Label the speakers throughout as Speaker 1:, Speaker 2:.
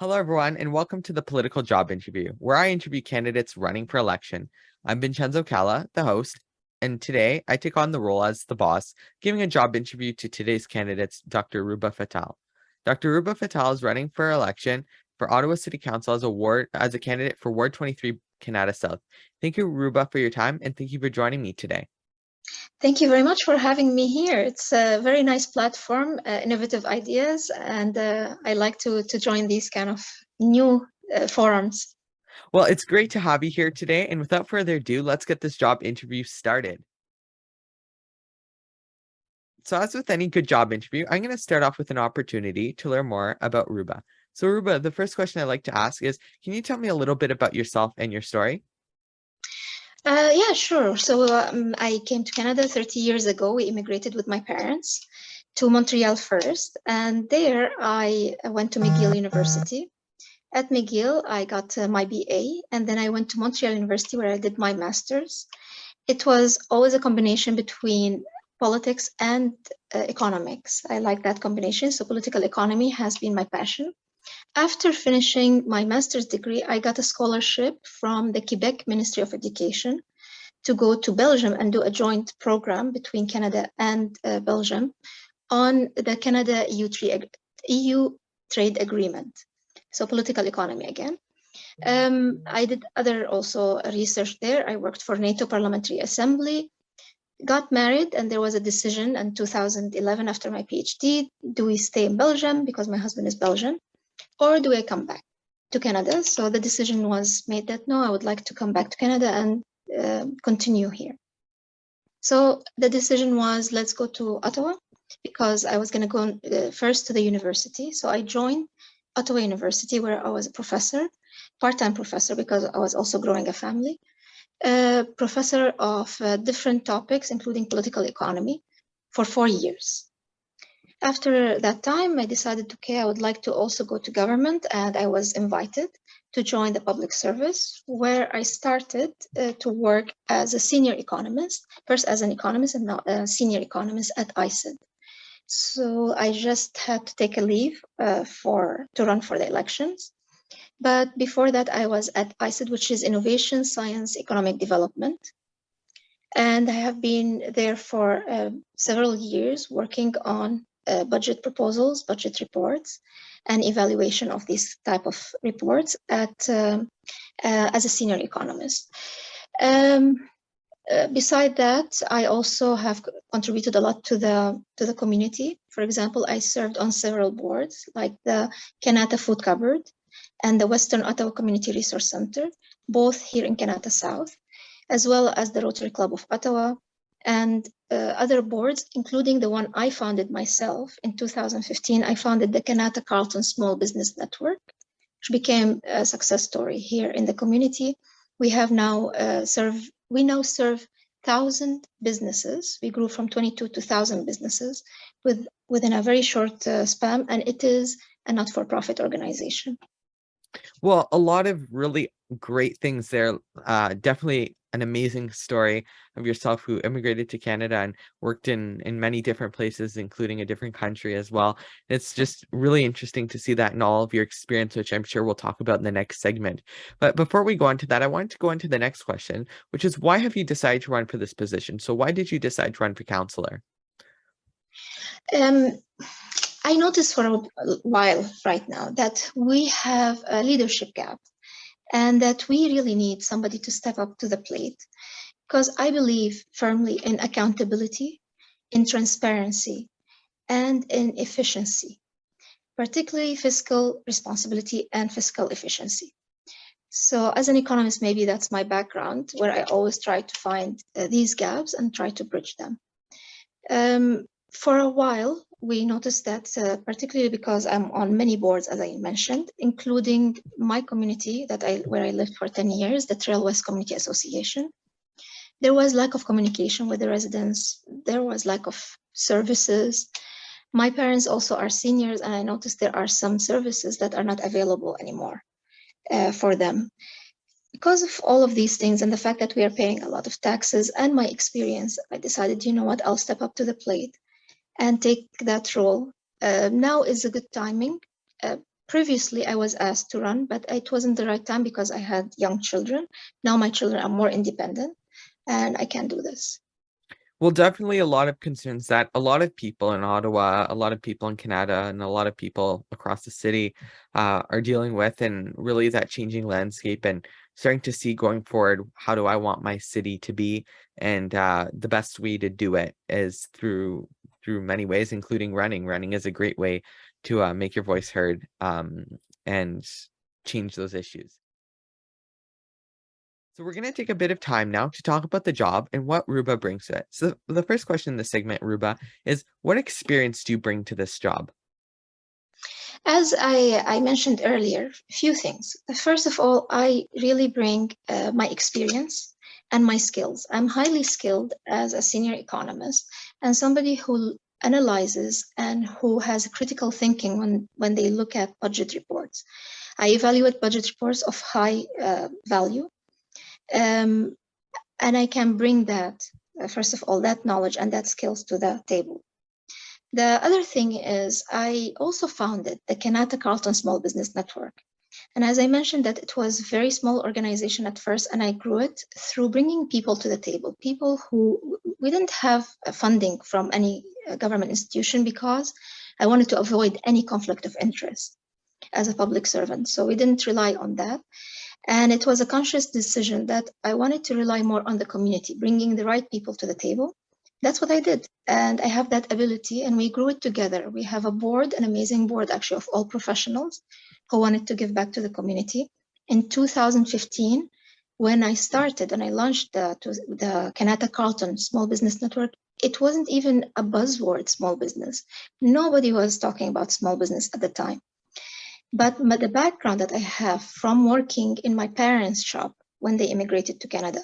Speaker 1: Hello, everyone, and welcome to the Political Job Interview, where I interview candidates running for election. I'm Vincenzo Calla, the host, and today I take on the role as the boss, giving a job interview to today's candidates, Dr. Rouba Fattal. Dr. Rouba Fattal is running for election for Ottawa City Council as a candidate for Ward 23, Kanata South. Thank you, Rouba, for your time, and thank you for joining me today.
Speaker 2: Thank you very much for having me here. It's a very nice platform, innovative ideas, and I like to join these kind of new forums.
Speaker 1: Well, it's great to have you here today, and without further ado, let's get this job interview started. So as with any good job interview, I'm going to start off with an opportunity to learn more about Rouba. So Rouba, the first question I'd like to ask is, can you tell me a little bit about yourself and your story?
Speaker 2: Yeah, sure. So I came to Canada 30 years ago. We immigrated with my parents to Montreal first, and there I went to McGill University. At McGill, I got my BA, and then I went to Montreal University where I did my master's. It was always a combination between politics and economics. I like that combination. So political economy has been my passion. After finishing my master's degree, I got a scholarship from the Quebec Ministry of Education to go to Belgium and do a joint program between Canada and Belgium on the Canada-EU trade agreement. So political economy again. I did other also research there. I worked for NATO Parliamentary Assembly, got married, and there was a decision in 2011 after my PhD, do we stay in Belgium because my husband is Belgian, or do I come back to Canada? So the decision was made that no, I would like to come back to Canada and continue here. So the decision was, let's go to Ottawa, because I was going to go first to the university. So I joined Ottawa University, where I was a professor, part-time professor, because I was also growing a family, professor of different topics, including political economy, for 4 years. After that time, I decided, okay, I would like to also go to government, and I was invited to join the public service, where I started to work as a senior economist, first as an economist and now a senior economist at ISED. So I just had to take a leave to run for the elections. But before that, I was at ISED, which is Innovation, Science, Economic Development. And I have been there for several years working on budget proposals, budget reports, and evaluation of these type of reports as a senior economist. Beside that, I also have contributed a lot to the community. For example, I served on several boards, like the Kanata Food Cupboard and the Western Ottawa Community Resource Center, both here in Kanata South, as well as the Rotary Club of Ottawa, and other boards, including the one I founded myself in 2015. I founded the Kanata Carleton Small Business Network, which became a success story here in the community. We now serve 1,000 businesses. We grew from 22 to 1,000 businesses within a very short span, and it is a not-for-profit organization.
Speaker 1: Well, a lot of really great things there. Definitely an amazing story of yourself who immigrated to Canada and worked in many different places, including a different country as well. It's just really interesting to see that in all of your experience, which I'm sure we'll talk about in the next segment. But before we go into that, I wanted to go into the next question, which is, why have you decided to run for this position? So why did you decide to run for councillor?
Speaker 2: I noticed for a while right now that we have a leadership gap, and that we really need somebody to step up to the plate, because I believe firmly in accountability, in transparency, and in efficiency, particularly fiscal responsibility and fiscal efficiency. So as an economist, maybe that's my background, where I always try to find these gaps and try to bridge them. For a while, we noticed that, particularly because I'm on many boards, as I mentioned, including my community where I lived for 10 years, the Trail West Community Association, there was lack of communication with the residents. There was lack of services. My parents also are seniors, and I noticed there are some services that are not available anymore for them. Because of all of these things and the fact that we are paying a lot of taxes and my experience, I decided, you know what, I'll step up to the plate and take that role. Now is a good timing Previously, I was asked to run, but it wasn't the right time because I had young children. Now my children are more independent and I can do this.
Speaker 1: Well, definitely a lot of concerns that a lot of people in Ottawa, a lot of people in Canada, and a lot of people across the city are dealing with, and really that changing landscape and starting to see going forward, how do I want my city to be? And the best way to do it is through many ways, including running. Running is a great way to make your voice heard and change those issues. So we're going to take a bit of time now to talk about the job and what Ruba brings to it. So the first question in the segment, Ruba, is what experience do you bring to this job?
Speaker 2: As I mentioned earlier, a few things. First of all, I really bring my experience and my skills. I'm highly skilled as a senior economist and somebody who analyzes and who has critical thinking when they look at budget reports. I evaluate budget reports of high value. And I can bring that, first of all, that knowledge and that skills to the table. The other thing is I also founded the Kanata Carlton Small Business Network. And as I mentioned that it was a very small organization at first, and I grew it through bringing people to the table, people who we didn't have funding from any government institution because I wanted to avoid any conflict of interest as a public servant. So we didn't rely on that. And it was a conscious decision that I wanted to rely more on the community, bringing the right people to the table. That's what I did. And I have that ability, and we grew it together. We have a board, an amazing board actually of all professionals who wanted to give back to the community. In 2015, when I started and I launched the Kanata Carlton Small Business Network, it wasn't even a buzzword, small business. Nobody was talking about small business at the time. But the background that I have from working in my parents' shop when they immigrated to Canada.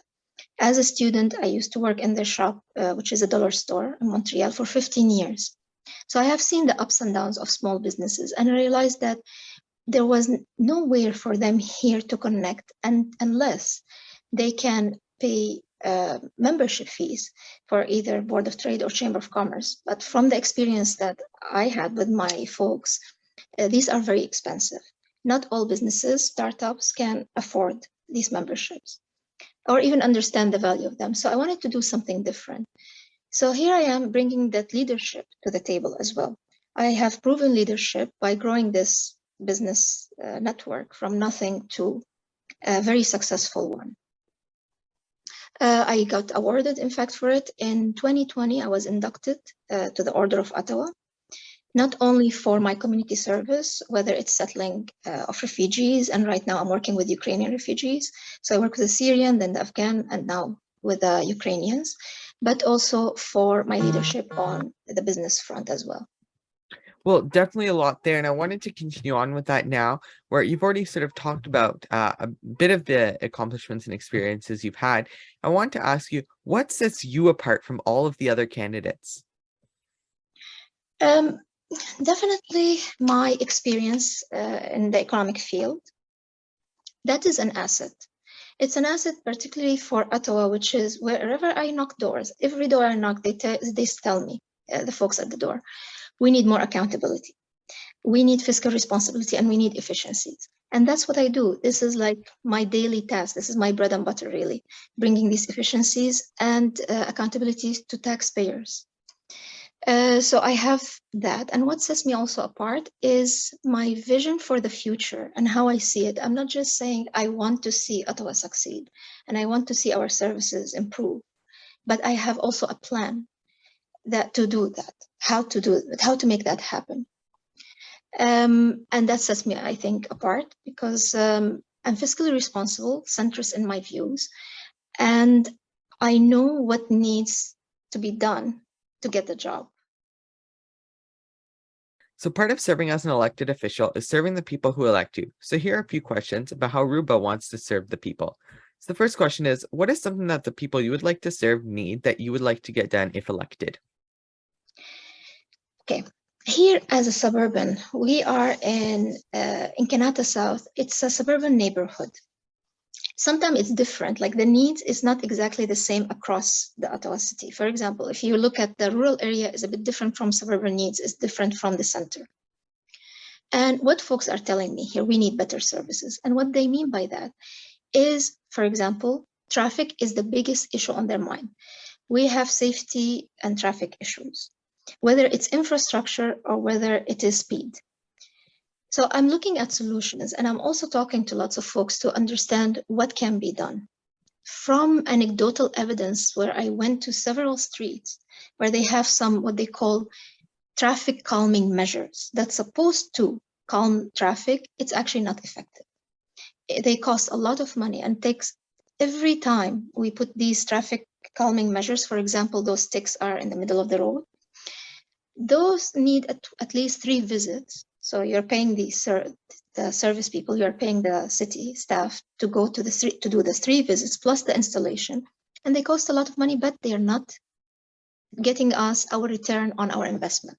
Speaker 2: As a student, I used to work in their shop, which is a dollar store in Montreal, for 15 years. So I have seen the ups and downs of small businesses, and I realized that there was nowhere for them here to connect unless they can pay membership fees for either Board of Trade or Chamber of Commerce. But from the experience that I had with my folks, these are very expensive. Not all businesses, startups can afford these memberships or even understand the value of them. So I wanted to do something different. So here I am bringing that leadership to the table as well. I have proven leadership by growing this business network from nothing to a very successful one. I got awarded, in fact, for it. In 2020, I was inducted to the Order of Ottawa, not only for my community service, whether it's settling of refugees, and right now I'm working with Ukrainian refugees. So I work with the Syrian, then the Afghan, and now with the Ukrainians, but also for my leadership on the business front as well.
Speaker 1: Well, definitely a lot there, and I wanted to continue on with that now, where you've already sort of talked about a bit of the accomplishments and experiences you've had. I want to ask you, what sets you apart from all of the other candidates?
Speaker 2: Definitely my experience in the economic field. That is an asset. It's an asset particularly for Ottawa, which is wherever I knock doors, every door I knock, they tell me, the folks at the door, we need more accountability. We need fiscal responsibility and we need efficiencies. And that's what I do. This is like my daily task. This is my bread and butter, really, bringing these efficiencies and accountabilities to taxpayers. So I have that. And what sets me also apart is my vision for the future and how I see it. I'm not just saying I want to see Ottawa succeed and I want to see our services improve, but I have also a plan to do that, how to make that happen. And that sets me, I think, apart because I'm fiscally responsible, centrist in my views, and I know what needs to be done to get the job.
Speaker 1: So part of serving as an elected official is serving the people who elect you. So here are a few questions about how Ruba wants to serve the people. So the first question is, what is something that the people you would like to serve need that you would like to get done if elected?
Speaker 2: Okay, here as a suburban, we are in Kanata South. It's a suburban neighborhood. Sometimes it's different, like the needs is not exactly the same across the Ottawa city. For example, if you look at the rural area is a bit different from suburban needs, it's different from the center. And what folks are telling me here, we need better services. And what they mean by that is, for example, traffic is the biggest issue on their mind. We have safety and traffic issues, whether it's infrastructure or whether it is speed. So I'm looking at solutions, and I'm also talking to lots of folks to understand what can be done. From anecdotal evidence, where I went to several streets where they have some what they call traffic calming measures that's supposed to calm traffic, it's actually not effective. They cost a lot of money, and takes every time we put these traffic calming measures, for example, those sticks are in the middle of the road, those need at least 3 visits. So you're paying the service people, you're paying the city staff to go to the street to do the 3 visits plus the installation, and they cost a lot of money, but they are not getting us our return on our investment.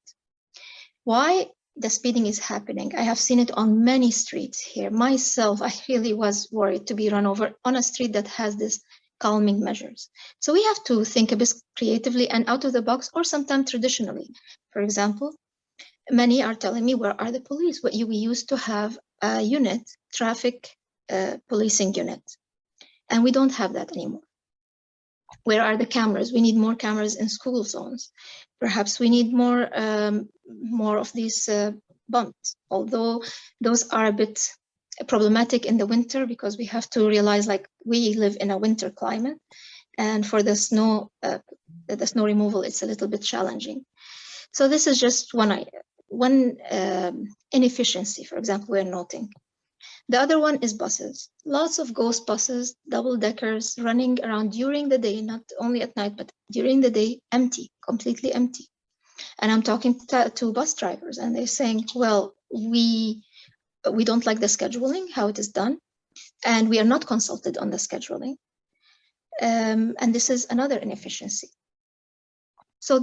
Speaker 2: Why the speeding is happening? I have seen it on many streets here. Myself, I really was worried to be run over on a street that has this calming measures. So we have to think a bit creatively and out of the box, or sometimes traditionally. For example, many are telling me, where are the police? We used to have a unit, traffic policing unit, and we don't have that anymore. Where are the cameras? We need more cameras in school zones. Perhaps we need more of these bumps, although those are a bit problematic in the winter, because we have to realize, like, we live in a winter climate, and for the snow removal, it's a little bit challenging. So this is just one inefficiency, for example, we're noting. The other one is buses. Lots of ghost buses, double-deckers, running around during the day, not only at night, but during the day, empty, completely empty. And I'm talking to bus drivers, and they're saying, well, we don't like the scheduling, how it is done, and we are not consulted on the scheduling. And this is another inefficiency. So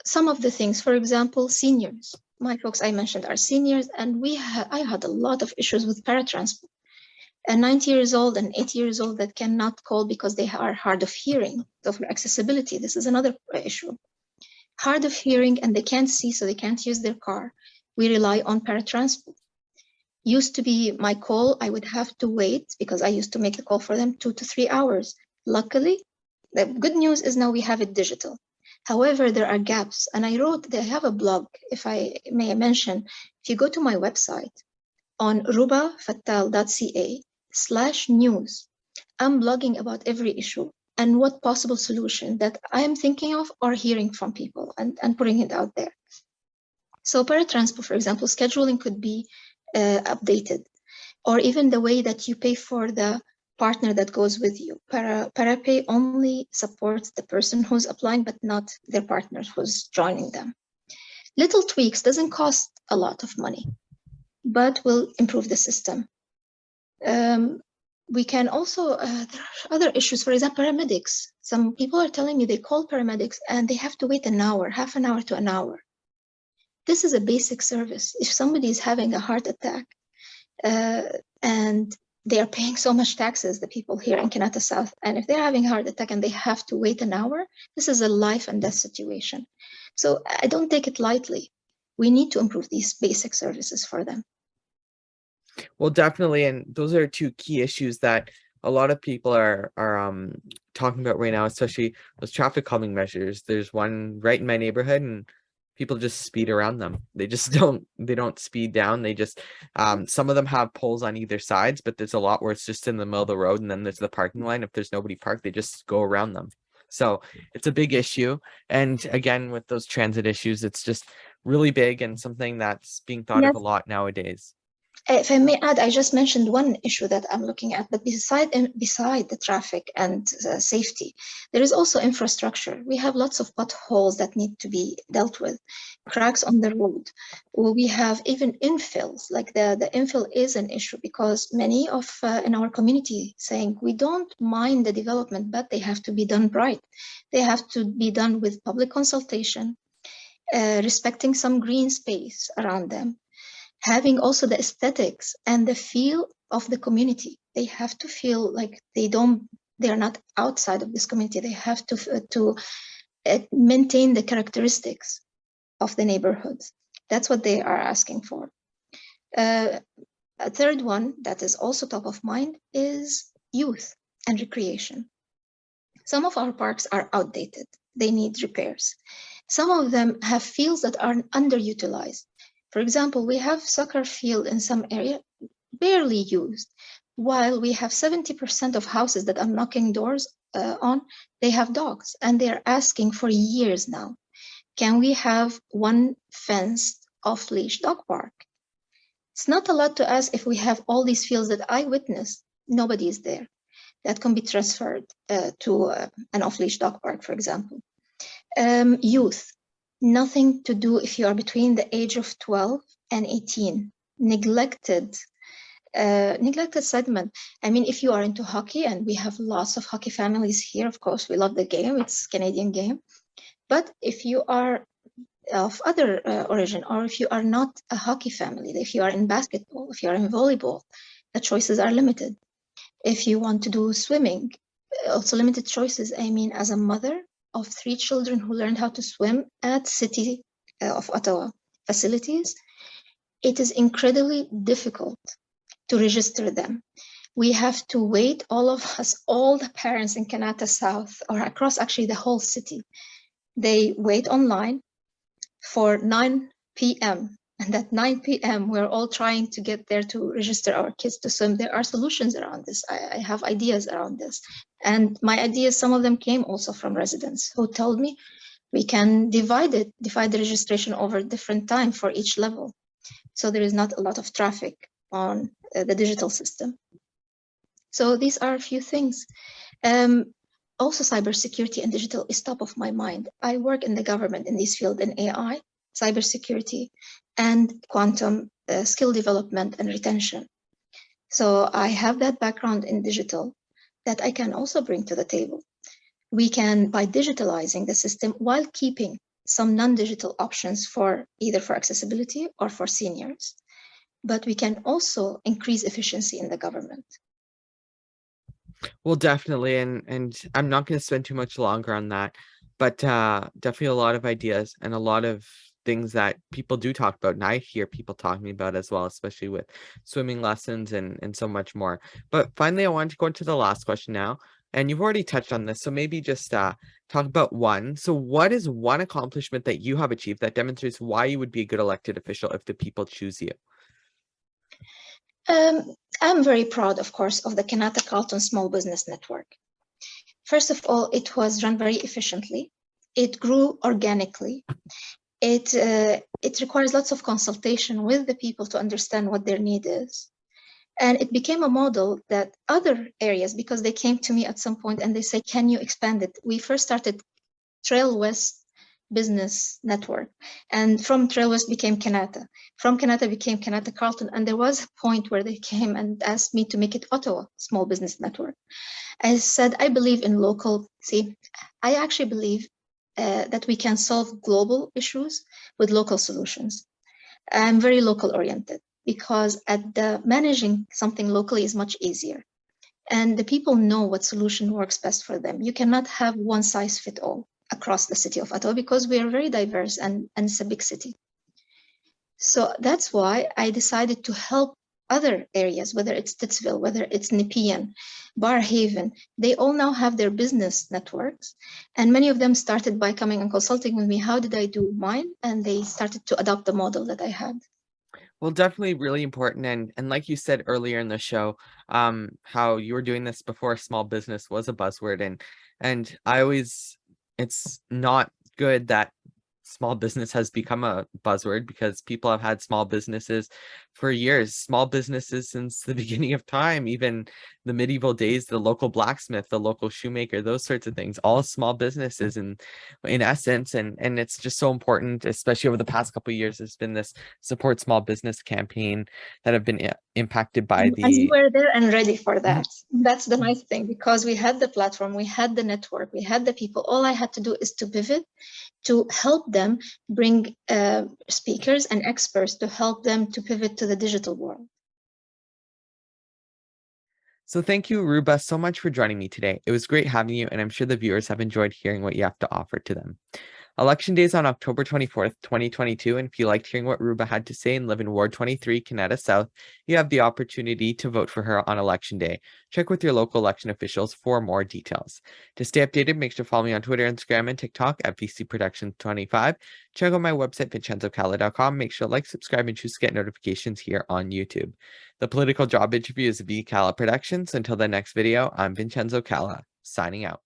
Speaker 2: some of the things, for example, seniors. My folks I mentioned are seniors, and I had a lot of issues with paratransport. And 90 years old and 80 years old that cannot call because they are hard of hearing. So for accessibility, this is another issue. Hard of hearing, and they can't see, so they can't use their car. We rely on paratransport. Used to be my call, I would have to wait, because I used to make the call for them 2 to 3 hours. Luckily, the good news is now we have it digital. However, there are gaps, and they have a blog, if I may mention. If you go to my website on roubafattal.ca/news, I'm blogging about every issue and what possible solution that I am thinking of or hearing from people, and putting it out there. So paratransport, for example, scheduling could be updated, or even the way that you pay for the partner that goes with you. Parapay only supports the person who's applying, but not their partner who's joining them. Little tweaks doesn't cost a lot of money, but will improve the system. We can also, there are other issues, for example, paramedics. Some people are telling me they call paramedics and they have to wait an hour, half an hour to an hour. This is a basic service. If somebody is having a heart attack, and they are paying so much taxes, the people here in Kanata South, and if they're having a heart attack and they have to wait an hour, this is a life and death situation. So I don't take it lightly. We need to improve these basic services for them.
Speaker 1: Well, definitely, and those are 2 key issues that a lot of people are talking about right now, especially those traffic calming measures. There's one right in my neighborhood, and people just speed around them. They just don't speed down. They just some of them have poles on either sides, but there's a lot where it's just in the middle of the road, and then there's the parking line. If there's nobody parked, they just go around them. So it's a big issue. And again, with those transit issues, it's just really big and something that's being thought of a lot nowadays.
Speaker 2: If I may add, I just mentioned one issue that I'm looking at, but beside the traffic and safety, there is also infrastructure. We have lots of potholes that need to be dealt with, cracks on the road. We have even infills, like the infill is an issue, because many of in our community saying we don't mind the development, but they have to be done right. They have to be done with public consultation, respecting some green space around them, having also the aesthetics and the feel of the community. They have to feel like they're not outside of this community. They have to maintain the characteristics of the neighborhoods. That's what they are asking for. A third one that is also top of mind is youth and recreation. Some of our parks are outdated. They need repairs. Some of them have fields that are underutilized. For example, we have soccer field in some area barely used, while we have 70% of houses that are knocking doors on, they have dogs, and they're asking for years now. Can we have one fenced off-leash dog park? It's not a lot to ask if we have all these fields that I witnessed. Nobody is there. That can be transferred to an off-leash dog park, for example. Youth, nothing to do if you are between the age of 12 and 18. Neglected segment. I mean, if you are into hockey, and we have lots of hockey families here, of course, we love the game. It's a Canadian game. But if you are of other origin, or if you are not a hockey family, if you are in basketball, if you are in volleyball, the choices are limited. If you want to do swimming, also limited choices. I mean, as a mother of 3 children who learned how to swim at City of Ottawa facilities, it is incredibly difficult to register them. We have to wait, all of us, all the parents in Kanata South, or across actually the whole city, they wait online for 9 p.m. And at 9 p.m., we're all trying to get there to register our kids to swim. There are solutions around this. I have ideas around this. And my ideas, some of them came also from residents who told me we can divide the registration over different time for each level. So there is not a lot of traffic on the digital system. So these are a few things. Also, cybersecurity and digital is top of my mind. I work in the government in this field in AI, cybersecurity, and quantum skill development and retention. So I have that background in digital that I can also bring to the table. We can, by digitalizing the system while keeping some non-digital options for either for accessibility or for seniors, but we can also increase efficiency in the government.
Speaker 1: Well, definitely, and I'm not going to spend too much longer on that, but definitely a lot of ideas and a lot of things that people do talk about, and I hear people talking about as well, especially with swimming lessons and so much more. But finally, I wanted to go into the last question now, and you've already touched on this, so maybe just talk about one. So, what is one accomplishment that you have achieved that demonstrates why you would be a good elected official if the people choose you?
Speaker 2: I'm very proud, of course, of the Kanata Carlton Small Business Network. First of all, it was run very efficiently. It grew organically. It requires lots of consultation with the people to understand what their need is. And it became a model that other areas, because they came to me at some point and they say, can you expand it? We first started Trail West Business Network, and from Trail West became Kanata. From Kanata became Kanata Carlton, and there was a point where they came and asked me to make it Ottawa Small Business Network. I said, I believe in local, I actually believe that we can solve global issues with local solutions. I'm very local oriented because managing something locally is much easier. And the people know what solution works best for them. You cannot have one size fit all across the city of Ottawa because we are very diverse and it's a big city. So that's why I decided to help other areas, whether it's Stittsville, whether it's Nepean, Barrhaven. They all now have their business networks. And many of them started by coming and consulting with me. How did I do mine? And they started to adopt the model that I had.
Speaker 1: Well, definitely really important, and like you said earlier in the show, how you were doing this before small business was a buzzword, and I always, it's not good that small business has become a buzzword because people have had small businesses for years, small businesses since the beginning of time, even the medieval days, the local blacksmith, the local shoemaker, those sorts of things, all small businesses in essence, and it's just so important, especially over the past couple of years, there's been this support small business campaign that have been impacted by
Speaker 2: And you
Speaker 1: the
Speaker 2: were there and ready for that. That's the nice thing, because we had the platform, we had the network, we had the people. All I had to do is to pivot, to help them bring speakers and experts to help them to pivot to the digital world.
Speaker 1: So thank you, Ruba, so much for joining me today. It was great having you, and I'm sure the viewers have enjoyed hearing what you have to offer to them. Election day is on October 24th, 2022, and if you liked hearing what Rouba had to say and live in Ward 23, Kanata South, you have the opportunity to vote for her on Election Day. Check with your local election officials for more details. To stay updated, make sure to follow me on Twitter, Instagram, and TikTok at VC Production 25. Check out my website, VincenzoCalla.com. Make sure to like, subscribe, and choose to get notifications here on YouTube. The political job interview is VCalla Productions. Until the next video, I'm Vincenzo Calla, signing out.